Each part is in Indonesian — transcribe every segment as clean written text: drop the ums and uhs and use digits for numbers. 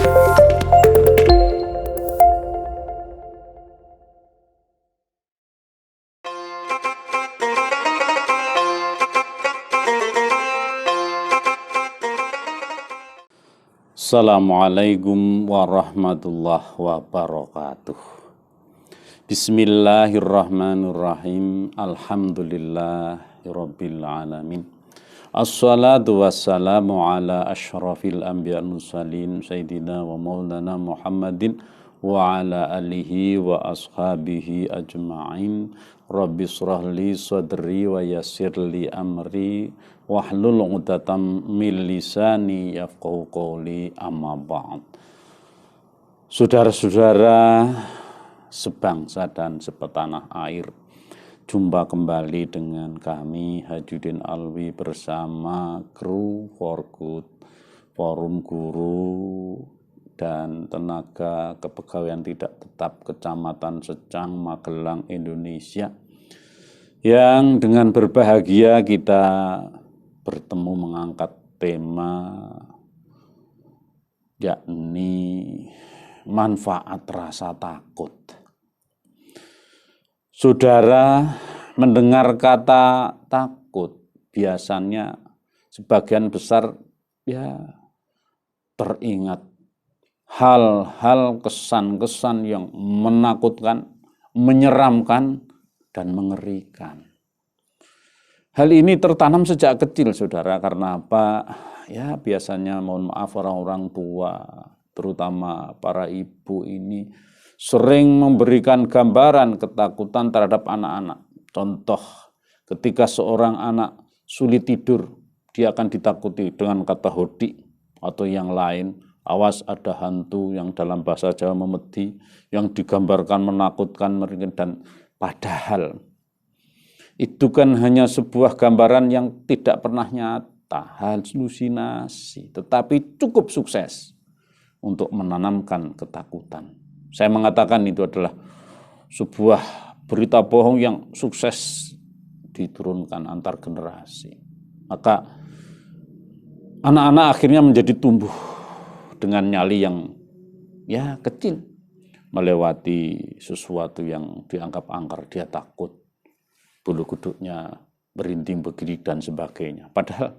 Assalamualaikum warahmatullahi wabarakatuh. Bismillahirrahmanirrahim. Alhamdulillahirabbil alamin. Assalatu wassalamu ala asyrafil anbiya mursalin sayyidina wa maulana Muhammadin wa ala alihi wa ashabihi ajma'in. Rabbi shrahli sadri wa yassirli amri wahlul 'uqdatam min lisani yafqahu qawli, amma ba'd. Saudara-saudara sebangsa dan sepetanah air, jumpa kembali dengan kami Hajuddin Alwi bersama kru For Good, Forum Guru dan Tenaga Kepegawaian Tidak Tetap Kecamatan Secang, Magelang, Indonesia, yang dengan berbahagia kita bertemu mengangkat tema yakni manfaat rasa takut. Saudara, mendengar kata takut biasanya sebagian besar teringat hal-hal kesan-kesan yang menakutkan, menyeramkan, dan mengerikan. Hal ini tertanam sejak kecil, saudara. Karena apa? Ya, biasanya mohon maaf orang-orang tua, terutama para ibu ini sering memberikan gambaran ketakutan terhadap anak-anak. Contoh, ketika seorang anak sulit tidur, dia akan ditakuti dengan kata hodi atau yang lain. Awas ada hantu, yang dalam bahasa Jawa memedi, yang digambarkan menakutkan, dan padahal itu kan hanya sebuah gambaran yang tidak pernah nyata, halusinasi, tetapi cukup sukses untuk menanamkan ketakutan. Saya mengatakan itu adalah sebuah berita bohong yang sukses diturunkan antar generasi. Maka anak-anak akhirnya menjadi tumbuh dengan nyali yang kecil, melewati sesuatu yang dianggap angker, dia takut, bulu kuduknya merinding begini dan sebagainya. Padahal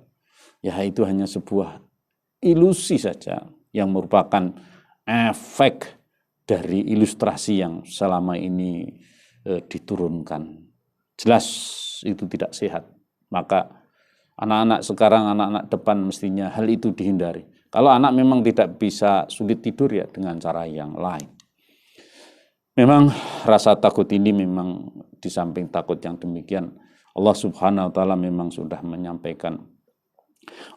itu hanya sebuah ilusi saja yang merupakan efek dari ilustrasi yang selama ini diturunkan. Jelas itu tidak sehat. Maka anak-anak sekarang, anak-anak depan mestinya hal itu dihindari. Kalau anak memang tidak bisa sulit tidur, ya dengan cara yang lain. Memang rasa takut ini memang di samping takut yang demikian, Allah Subhanahu wa taala memang sudah menyampaikan,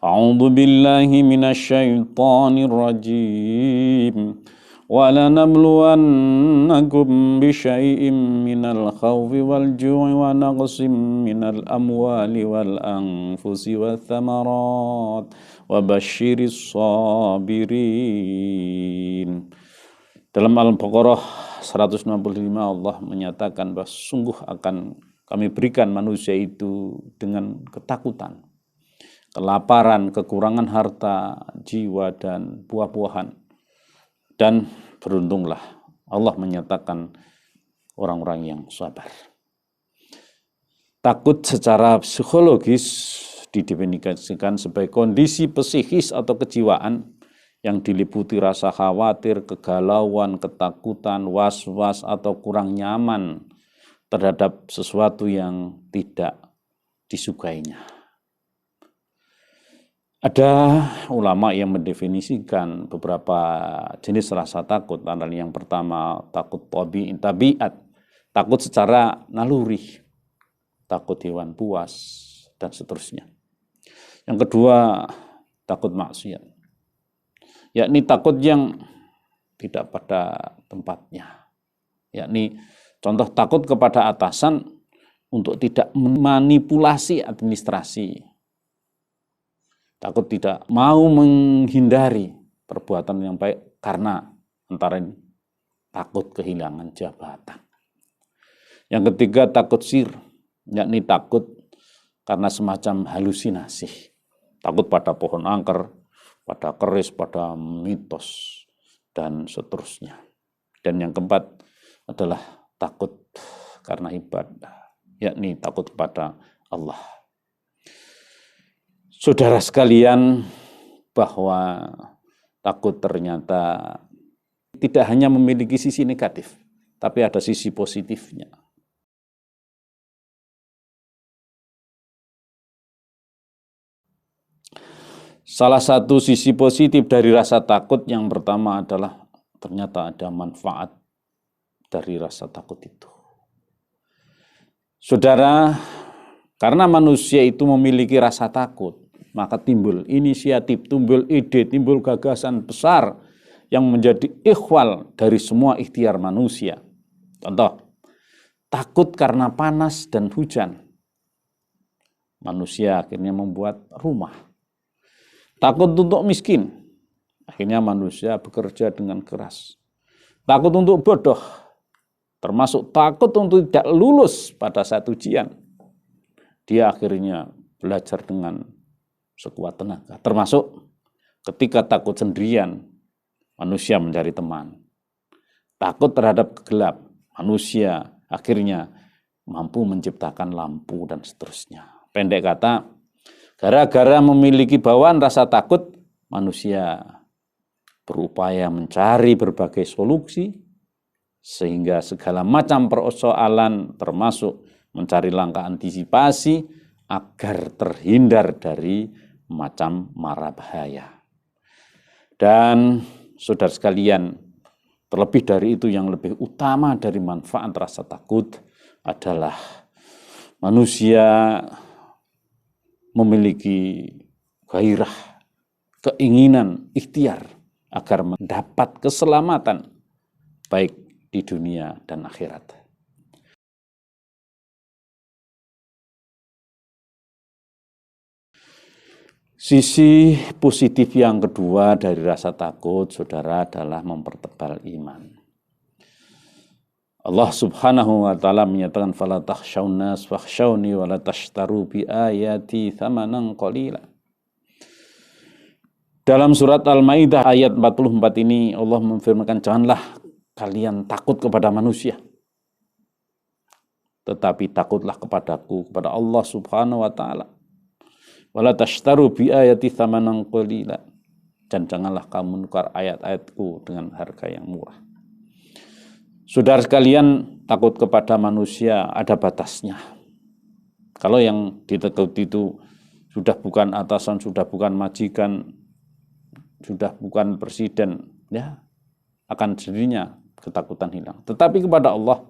A'udzu billahi minasyaitonir rajim. Wa lanabluwannakum bisyai'im minal khawfi wal ju'i wa naqsim minal amwali wal anfusi wath thamarat wa basyiris sabirin. Dalam Al-Baqarah 165 Allah menyatakan bahwa sungguh akan kami berikan manusia itu dengan ketakutan, kelaparan, kekurangan harta, jiwa, dan buah-buahan. Dan beruntunglah Allah menyatakan orang-orang yang sabar. Takut secara psikologis didefinisikan sebagai kondisi psikis atau kejiwaan yang diliputi rasa khawatir, kegalauan, ketakutan, was-was, atau kurang nyaman terhadap sesuatu yang tidak disukainya. Ada ulama yang mendefinisikan beberapa jenis rasa takut. Yang pertama, takut tabiat, takut secara naluri, takut hewan buas, dan seterusnya. Yang kedua, takut maksiat, yakni takut yang tidak pada tempatnya. Yakni contoh takut kepada atasan untuk tidak memanipulasi administrasi. Takut tidak mau menghindari perbuatan yang baik karena antara ini takut kehilangan jabatan. Yang ketiga, takut sir, yakni takut karena semacam halusinasi. Takut pada pohon angker, pada keris, pada mitos. dan seterusnya. Dan yang keempat adalah takut karena ibadah, yakni takut kepada Allah. Saudara sekalian, bahwa takut ternyata tidak hanya memiliki sisi negatif, tapi ada sisi positifnya. Salah satu sisi positif dari rasa takut yang pertama adalah ternyata ada manfaat dari rasa takut itu. Saudara, karena manusia itu memiliki rasa takut, maka timbul inisiatif, timbul ide, timbul gagasan besar yang menjadi ikhwal dari semua ikhtiar manusia. Contoh, takut karena panas dan hujan. Manusia akhirnya membuat rumah. Takut untuk miskin. Akhirnya manusia bekerja dengan keras. Takut untuk bodoh. Termasuk takut untuk tidak lulus pada saat ujian. Dia akhirnya belajar dengan sekuat tenaga. Termasuk ketika takut sendirian, manusia mencari teman. Takut terhadap gelap, manusia akhirnya mampu menciptakan lampu dan seterusnya. Pendek kata, gara-gara memiliki bawaan rasa takut, manusia berupaya mencari berbagai solusi, sehingga segala macam persoalan termasuk mencari langkah antisipasi agar terhindar dari macam mara bahaya. Dan saudara sekalian, terlebih dari itu yang lebih utama dari manfaat rasa takut adalah manusia memiliki gairah, keinginan, ikhtiar agar mendapat keselamatan baik di dunia dan akhirat. Sisi positif yang kedua dari rasa takut, saudara, adalah mempertebal iman. Allah Subhanahu wa taala menyatakan fala takhshawun nas fakhshawni wa la tashtaru bi ayati thamanan qalila. Dalam surat Al-Maidah ayat 44 ini Allah memfirmankan, janganlah kalian takut kepada manusia, tetapi takutlah kepadaku, kepada Allah Subhanahu wa taala. Wala tashtaru bi ayati thamanan qalila, dan janganlah kamu menukar ayat-ayatku dengan harga yang murah. Saudara sekalian, takut kepada manusia ada batasnya. Kalau yang ditakuti itu sudah bukan atasan, sudah bukan majikan, sudah bukan presiden, ya akan sendirinya ketakutan hilang. Tetapi kepada Allah,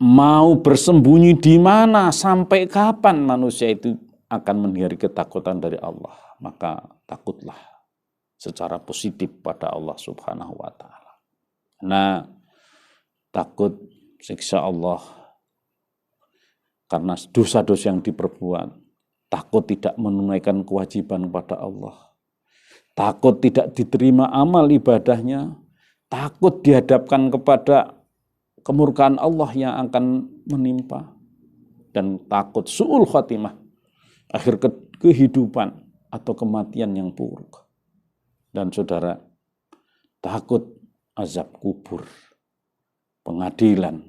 mau bersembunyi di mana, sampai kapan manusia itu akan menghindari ketakutan dari Allah, maka takutlah secara positif pada Allah Subhanahu wa taala. Nah, takut siksa Allah karena dosa-dosa yang diperbuat, takut tidak menunaikan kewajiban kepada Allah, takut tidak diterima amal ibadahnya, takut dihadapkan kepada kemurkaan Allah yang akan menimpa, dan takut su'ul khatimah, akhir kehidupan atau kematian yang buruk. Dan saudara, takut azab kubur, pengadilan,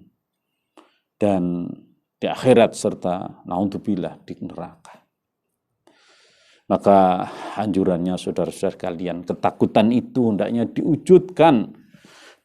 dan di akhirat serta naudzubillah di neraka. Maka anjurannya saudara-saudara kalian, ketakutan itu hendaknya diwujudkan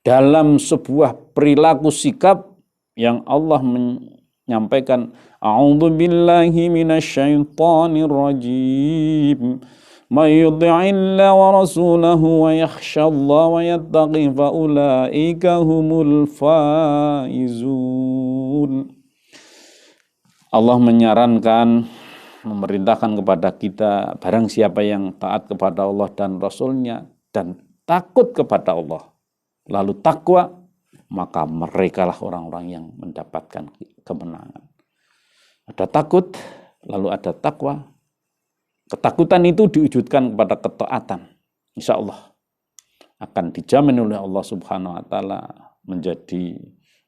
dalam sebuah perilaku sikap yang Allah menyampaikan, a'udzubillahi minasyaitonir rajim, may yuti'illah wa rasulahu wa yakhshallah wa yattaqi fa ulaika humul faizun. Allah menyarankan, memerintahkan kepada kita, barang siapa yang taat kepada Allah dan Rasulnya dan takut kepada Allah, lalu takwa, maka merekalah orang-orang yang mendapatkan kemenangan. Ada takut, lalu ada takwa. Ketakutan itu diwujudkan kepada ketaatan. Insya Allah akan dijamin oleh Allah Subhanahu wa taala menjadi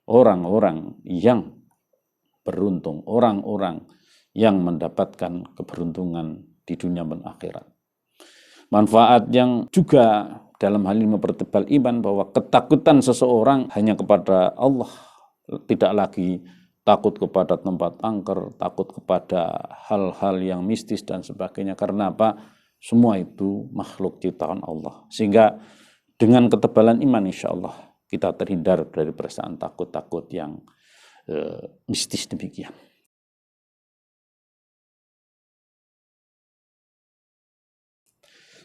orang-orang yang beruntung, orang-orang yang mendapatkan keberuntungan di dunia dan akhirat. Manfaat yang juga dalam hal ini mempertebal iman bahwa ketakutan seseorang hanya kepada Allah, tidak lagi takut kepada tempat angker, takut kepada hal-hal yang mistis dan sebagainya. Karena apa? Semua itu makhluk ciptaan Allah. Sehingga dengan ketebalan iman insya Allah kita terhindar dari perasaan takut-takut yang mistis demikian.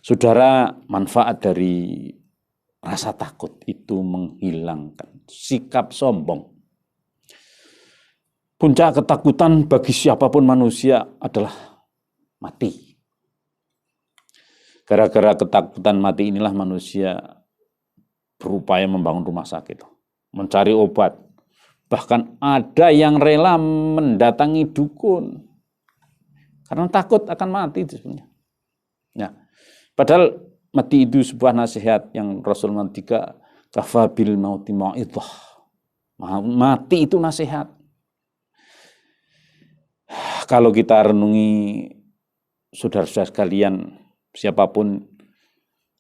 Saudara, manfaat dari rasa takut itu menghilangkan sikap sombong. Puncak ketakutan bagi siapapun manusia adalah mati. Gara-gara ketakutan mati inilah manusia berupaya membangun rumah sakit, mencari obat. Bahkan ada yang rela mendatangi dukun karena takut akan mati sebenarnya. Ya. Padahal mati itu sebuah nasihat yang Rasul mengatakan kafabil mauti mau'idhah. Mati itu nasihat. Kalau kita renungi saudara-saudara sekalian, siapapun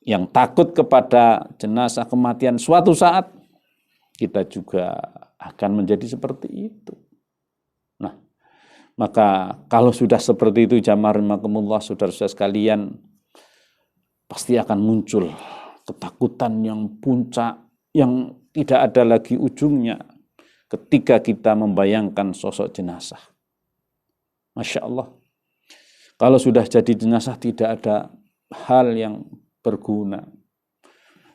yang takut kepada jenazah kematian suatu saat, kita juga akan menjadi seperti itu. Nah, maka kalau sudah seperti itu jamaah rahimakumullah saudara-saudara sekalian, pasti akan muncul ketakutan yang puncak, yang tidak ada lagi ujungnya ketika kita membayangkan sosok jenazah. Masya Allah. Kalau sudah jadi jenazah tidak ada hal yang berguna.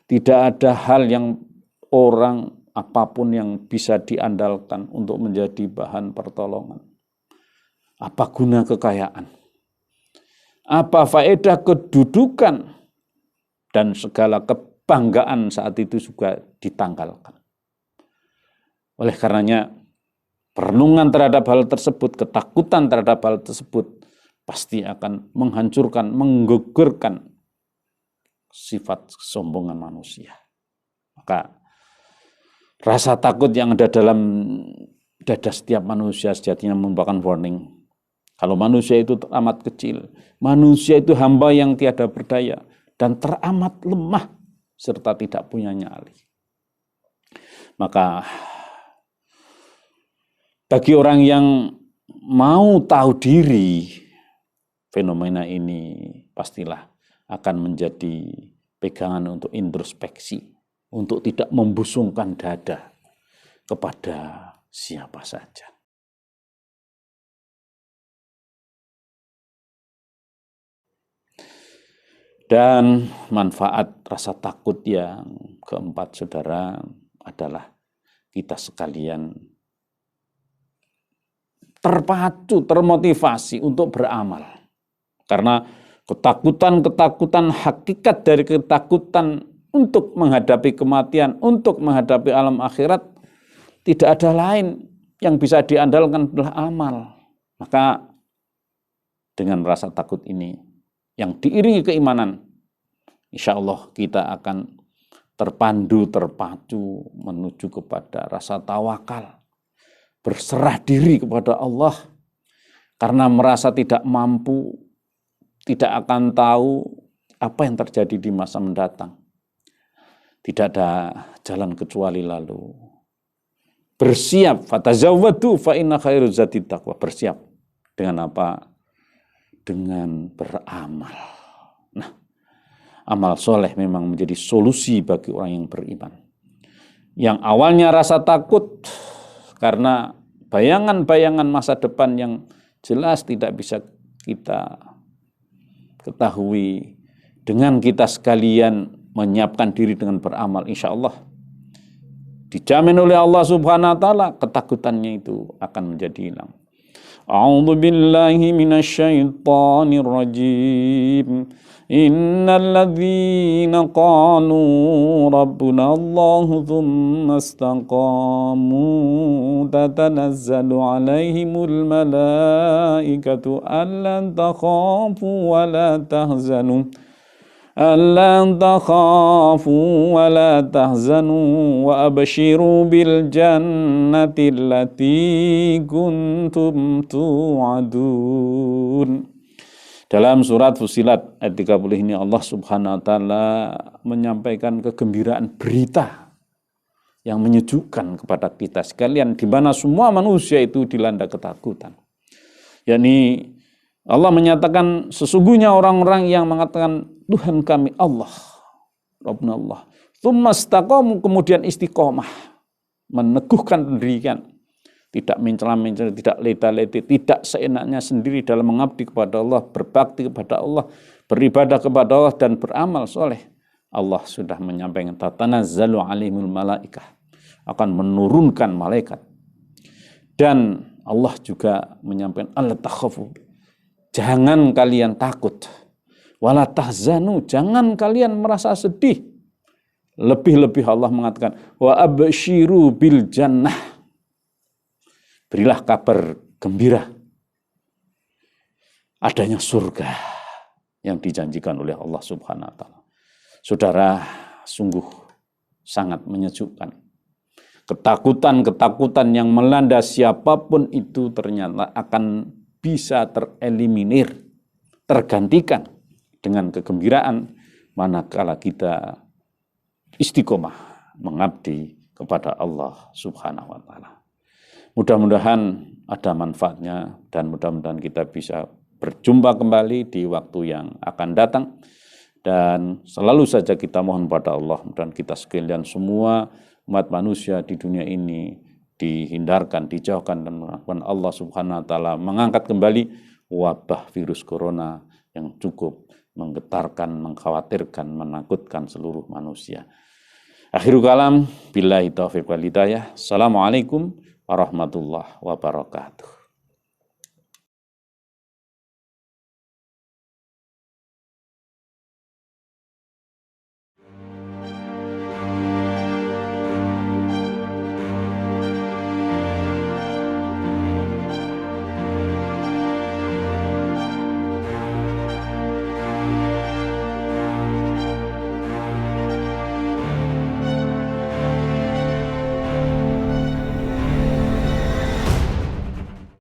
Tidak ada hal yang orang apapun yang bisa diandalkan untuk menjadi bahan pertolongan. Apa guna kekayaan? Apa faedah kedudukan? Dan segala kebanggaan saat itu juga ditanggalkan. Oleh karenanya, perenungan terhadap hal tersebut, ketakutan terhadap hal tersebut, pasti akan menghancurkan, menggugurkan sifat kesombongan manusia. Maka rasa takut yang ada dalam dada setiap manusia sejatinya merupakan warning. Kalau manusia itu teramat kecil, manusia itu hamba yang tiada berdaya, dan teramat lemah serta tidak punya nyali. Maka bagi orang yang mau tahu diri, fenomena ini pastilah akan menjadi pegangan untuk introspeksi, untuk tidak membusungkan dada kepada siapa saja. Dan manfaat rasa takut yang keempat, saudara, adalah kita sekalian terpacu, termotivasi untuk beramal. Karena ketakutan-ketakutan, hakikat dari ketakutan untuk menghadapi kematian, untuk menghadapi alam akhirat, tidak ada lain yang bisa diandalkan adalah amal. Maka dengan rasa takut ini, yang diiringi keimanan, insya Allah kita akan terpandu, terpacu menuju kepada rasa tawakal, berserah diri kepada Allah, karena merasa tidak mampu, tidak akan tahu apa yang terjadi di masa mendatang. Tidak ada jalan kecuali lalu bersiap, fatazawwadu fa inna khairuz zadi taqwa. Bersiap dengan apa? Dengan beramal. Nah, amal soleh memang menjadi solusi bagi orang yang beriman. Yang awalnya rasa takut karena bayangan-bayangan masa depan yang jelas tidak bisa kita ketahui, dengan kita sekalian menyiapkan diri dengan beramal, insya Allah dijamin oleh Allah Subhanahu wa Ta'ala, ketakutannya itu akan menjadi hilang. A'udzu billahi minasyaitonir rajim. Innal ladzina qalu rabbuna Allahu tsumma istaqamu tatanazzalu 'alaihimul malaikatu alla takhafu wa la tahzanu ألا تخافوا ولا تحزنوا وأبشروا بالجنة التي كنتم توعدون. Dalam surat Fussilat ayat 30 ini Allah Subhanahu wa taala menyampaikan kegembiraan berita yang menyejukkan kepada kita sekalian, di mana semua manusia itu dilanda ketakutan. Yakni Allah menyatakan sesungguhnya orang-orang yang mengatakan Tuhan kami Allah, Rabbuna Allah. Tsumma istaqamu, kemudian istiqomah, meneguhkan pendirian, tidak mencela-mencela, tidak leta-leti, tidak seenaknya sendiri dalam mengabdi kepada Allah, berbakti kepada Allah, beribadah kepada Allah dan beramal soleh. Allah sudah menyampaikan tatanazzalu alaihimul malaikah, akan menurunkan malaikat. Dan Allah juga menyampaikan alla takhafu, jangan kalian takut, wala tahzanu, jangan kalian merasa sedih. Lebih-lebih Allah mengatakan wa absyiru bil jannah, berilah kabar gembira adanya surga yang dijanjikan oleh Allah Subhanahu wa taala. Saudara, sungguh sangat menyejukkan. Ketakutan-ketakutan yang melanda siapapun itu ternyata akan bisa tereliminir, tergantikan dengan kegembiraan manakala kita istiqomah mengabdi kepada Allah Subhanahu wa taala. Mudah-mudahan ada manfaatnya dan mudah-mudahan kita bisa berjumpa kembali di waktu yang akan datang. Dan selalu saja kita mohon pada Allah dan kita sekalian semua umat manusia di dunia ini dihindarkan, dijauhkan dan melakukan Allah Subhanahu wa taala mengangkat kembali wabah virus corona yang cukup menggetarkan, mengkhawatirkan, menakutkan seluruh manusia. Akhirul kalam, billahi taufiq wal hidayah. Assalamualaikum warahmatullahi wabarakatuh.